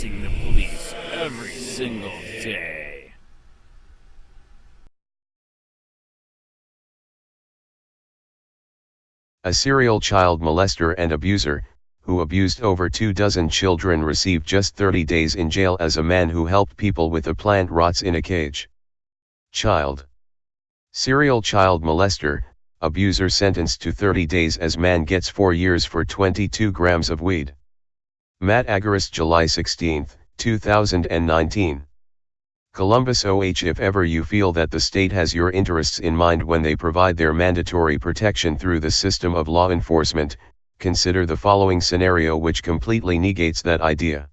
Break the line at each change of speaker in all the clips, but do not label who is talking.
facing the police every single day.
A serial child molester and abuser, who abused over 24 children, received just 30 days in jail as a man who helped people with a plant rots in a cage. Child. Serial child molester, abuser sentenced to 30 days as man gets 4 years for 22 grams of weed. Matt Agaris, July 16, 2019. Columbus OH. If ever you feel that the state has your interests in mind when they provide their mandatory protection through the system of law enforcement, consider the following scenario which completely negates that idea.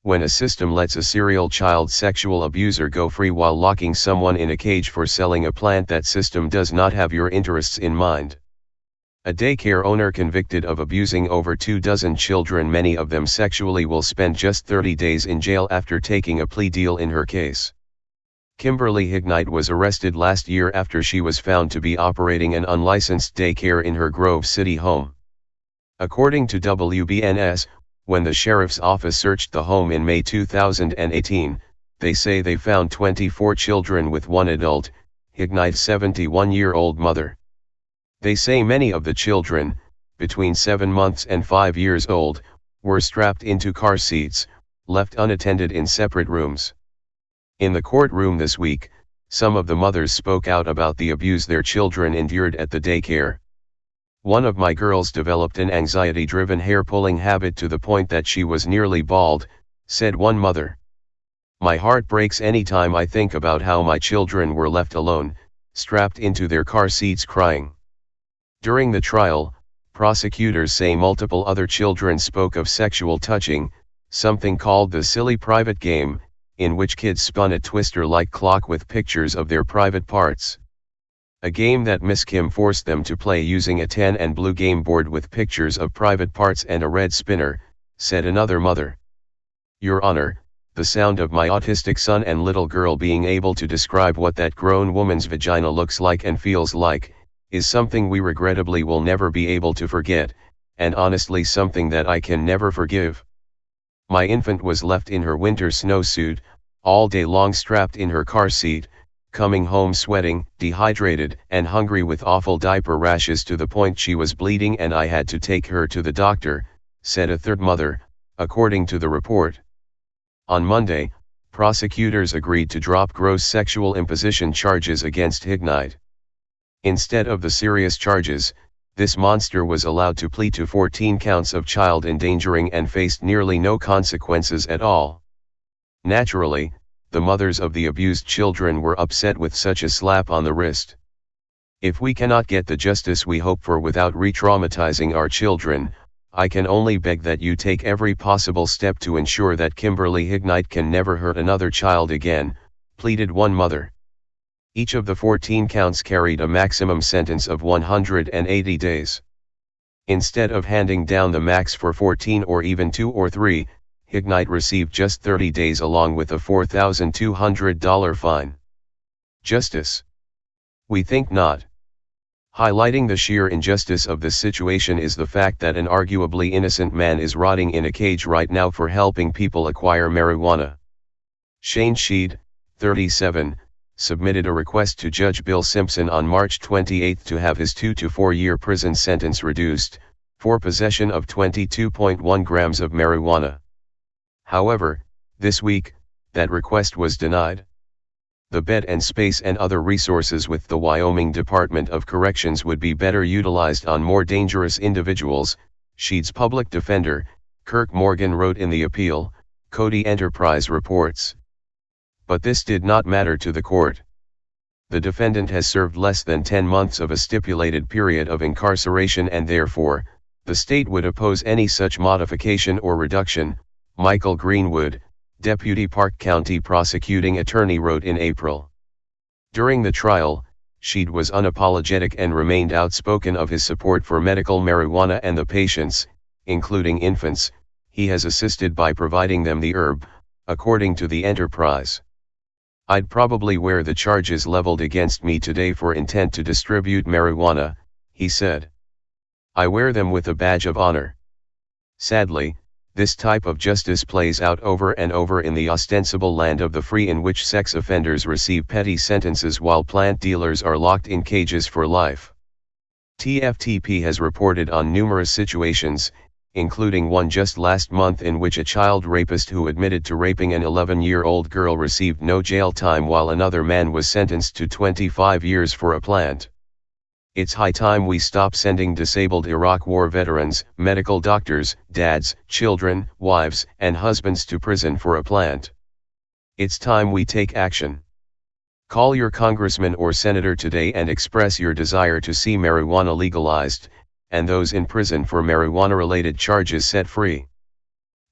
When a system lets a serial child sexual abuser go free while locking someone in a cage for selling a plant, that system does not have your interests in mind. A daycare owner convicted of abusing over 24 children, many of them sexually, will spend just 30 days in jail after taking a plea deal in her case. Kimberly Hignite was arrested last year after she was found to be operating an unlicensed daycare in her Grove City home. According to WBNS, when the sheriff's office searched the home in May 2018, they say they found 24 children with one adult, Hignite's 71-year-old mother. They say many of the children, between 7 months and 5 years old, were strapped into car seats, left unattended in separate rooms. In the courtroom this week, some of the mothers spoke out about the abuse their children endured at the daycare. One of my girls developed an anxiety-driven hair-pulling habit to the point that she was nearly bald, said one mother. My heart breaks anytime I think about how my children were left alone, strapped into their car seats crying. During the trial, prosecutors say multiple other children spoke of sexual touching, something called the silly private game, in which kids spun a twister-like clock with pictures of their private parts. A game that Miss Kim forced them to play using a tan and blue game board with pictures of private parts and a red spinner, said another mother. Your Honor, the sound of my autistic son and little girl being able to describe what that grown woman's vagina looks like and feels like, is something we regrettably will never be able to forget, and honestly something that I can never forgive. My infant was left in her winter snowsuit, all day long strapped in her car seat, coming home sweating, dehydrated, and hungry with awful diaper rashes to the point she was bleeding and I had to take her to the doctor, said a third mother, according to the report. On Monday, prosecutors agreed to drop gross sexual imposition charges against Hignite. Instead of the serious charges, this monster was allowed to plead to 14 counts of child endangering and faced nearly no consequences at all. Naturally, the mothers of the abused children were upset with such a slap on the wrist. If we cannot get the justice we hope for without re-traumatizing our children, I can only beg that you take every possible step to ensure that Kimberly Hignite can never hurt another child again, pleaded one mother. Each of the 14 counts carried a maximum sentence of 180 days. Instead of handing down the max for 14 or even 2 or 3, Hignite received just 30 days along with a $4,200 fine. Justice? We think not. Highlighting the sheer injustice of this situation is the fact that an arguably innocent man is rotting in a cage right now for helping people acquire marijuana. Shane Sheed, 37, submitted a request to Judge Bill Simpson on March 28 to have his 2 to 4 year prison sentence reduced, for possession of 22.1 grams of marijuana. However, this week, that request was denied. The bed and space and other resources with the Wyoming Department of Corrections would be better utilized on more dangerous individuals, Sheed's public defender, Kirk Morgan, wrote in the appeal, Cody Enterprise reports. But this did not matter to the court. The defendant has served less than 10 months of a stipulated period of incarceration and therefore, the state would oppose any such modification or reduction, Michael Greenwood, Deputy Park County Prosecuting Attorney, wrote in April. During the trial, Sheed was unapologetic and remained outspoken of his support for medical marijuana and the patients, including infants, he has assisted by providing them the herb, according to the Enterprise. I'd probably wear the charges leveled against me today for intent to distribute marijuana, he said. I wear them with a badge of honor. Sadly, This type of justice plays out over and over in the ostensible land of the free, in which sex offenders receive petty sentences while plant dealers are locked in cages for life. TFTP has reported on numerous situations, including one just last month in which a child rapist who admitted to raping an 11-year-old girl received no jail time while another man was sentenced to 25 years for a plant. It's high time we stop sending disabled Iraq War veterans, medical doctors, dads, children, wives, and husbands to prison for a plant. It's time we take action. Call your congressman or senator today and express your desire to see marijuana legalized, and those in prison for marijuana-related charges set free.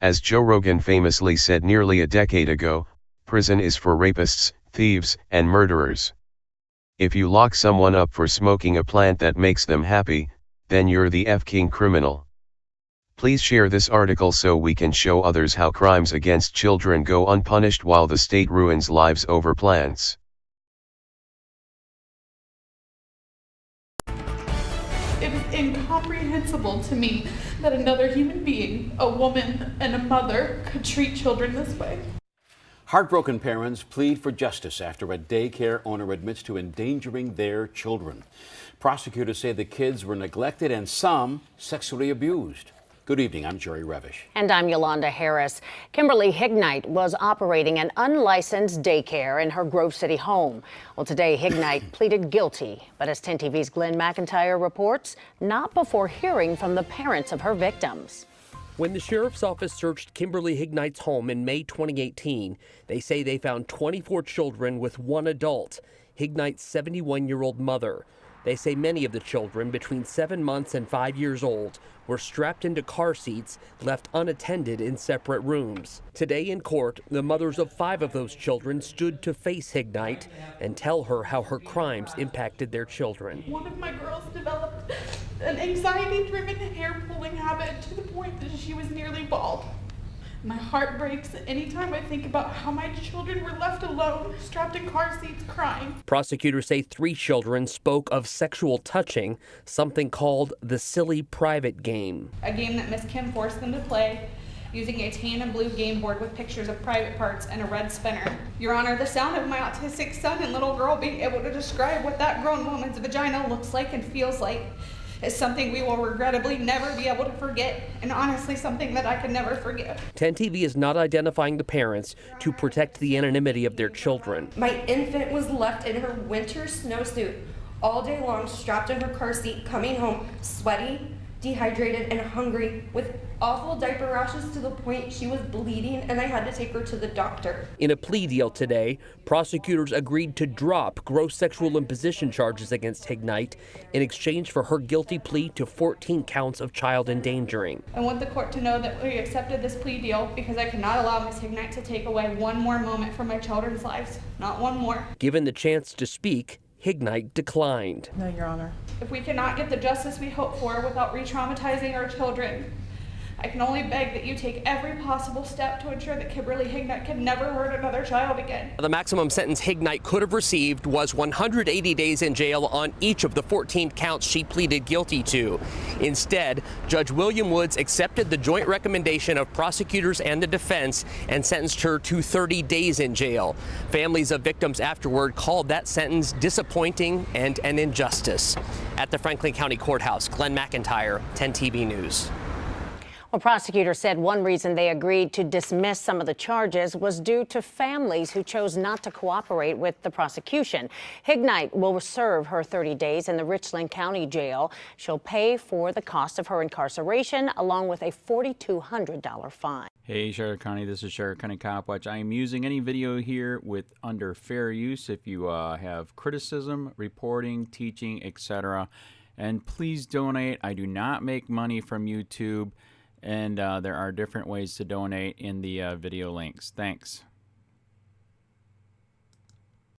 As Joe Rogan famously said nearly a decade ago, prison is for rapists, thieves, and murderers. If you lock someone up for smoking a plant that makes them happy, then you're the F-king criminal. Please share this article so we can show others how crimes against children go unpunished while the state ruins lives over plants.
It is incomprehensible to me that another human being, a woman and a mother, could treat children this way.
Heartbroken parents plead for justice after a daycare owner admits to endangering their children. Prosecutors say the kids were neglected and some sexually abused. Good evening, I'm Jerry Revish.
And I'm Yolanda Harris. Kimberly Hignite was operating an unlicensed daycare in her Grove City home. Well, today Hignite pleaded guilty, but as 10 TV's Glenn McIntyre reports, not before hearing from the parents of her victims.
When the sheriff's office searched Kimberly Hignite's home in May 2018, they say they found 24 children with one adult, Hignite's 71-year-old mother. They say many of the children, between 7 months and 5 years old, were strapped into car seats, left unattended in separate rooms. Today in court, the mothers of 5 of those children stood to face Hignite and tell her how her crimes impacted their children.
One of my girls developed an anxiety-driven hair-pulling habit to the point that she was nearly bald. My heart breaks anytime I think about how my children were left alone, strapped in car seats, crying.
Prosecutors say 3 children spoke of sexual touching, something called the silly private game.
A game that Miss Kim forced them to play, using a tan and blue game board with pictures of private parts and a red spinner. Your Honor, the sound of my autistic son and little girl being able to describe what that grown woman's vagina looks like and feels like is something we will regrettably never be able to forget, and honestly something that I could never forgive.
10 TV is not identifying the parents to protect the anonymity of their children.
My infant was left in her winter snowsuit all day long, strapped in her car seat, coming home sweaty, dehydrated, and hungry, with awful diaper rashes to the point she was bleeding, and I had to take her to the doctor.
In a plea deal today, prosecutors agreed to drop gross sexual imposition charges against Hignite in exchange for her guilty plea to 14 counts of child endangering.
I want the court to know that we accepted this plea deal because I cannot allow Ms. Hignite to take away one more moment from my children's lives. Not one more.
Given the chance to speak, Hignite declined.
No, Your Honor. If we cannot get the justice we hope for without re-traumatizing our children, I can only beg that you take every possible step to ensure that Kimberly Hignite can never hurt another child again.
The maximum sentence Hignite could have received was 180 days in jail on each of the 14 counts she pleaded guilty to. Instead, Judge William Woods accepted the joint recommendation of prosecutors and the defense and sentenced her to 30 days in jail. Families of victims afterward called that sentence disappointing and an injustice. At the Franklin County Courthouse, Glenn McIntyre, 10 TV News.
Well, prosecutors said one reason they agreed to dismiss some of the charges was due to families who chose not to cooperate with the prosecution. Hignite will serve her 30 days in the Richland County Jail. She'll pay for the cost of her incarceration along with a $4,200 fine.
Hey Sheriff County, this is Sheriff County COPWATCH. I am using any video here with under fair use if you have criticism, reporting, teaching, etc. And please donate. I do not make money from YouTube. And there are different ways to donate in the video links. Thanks.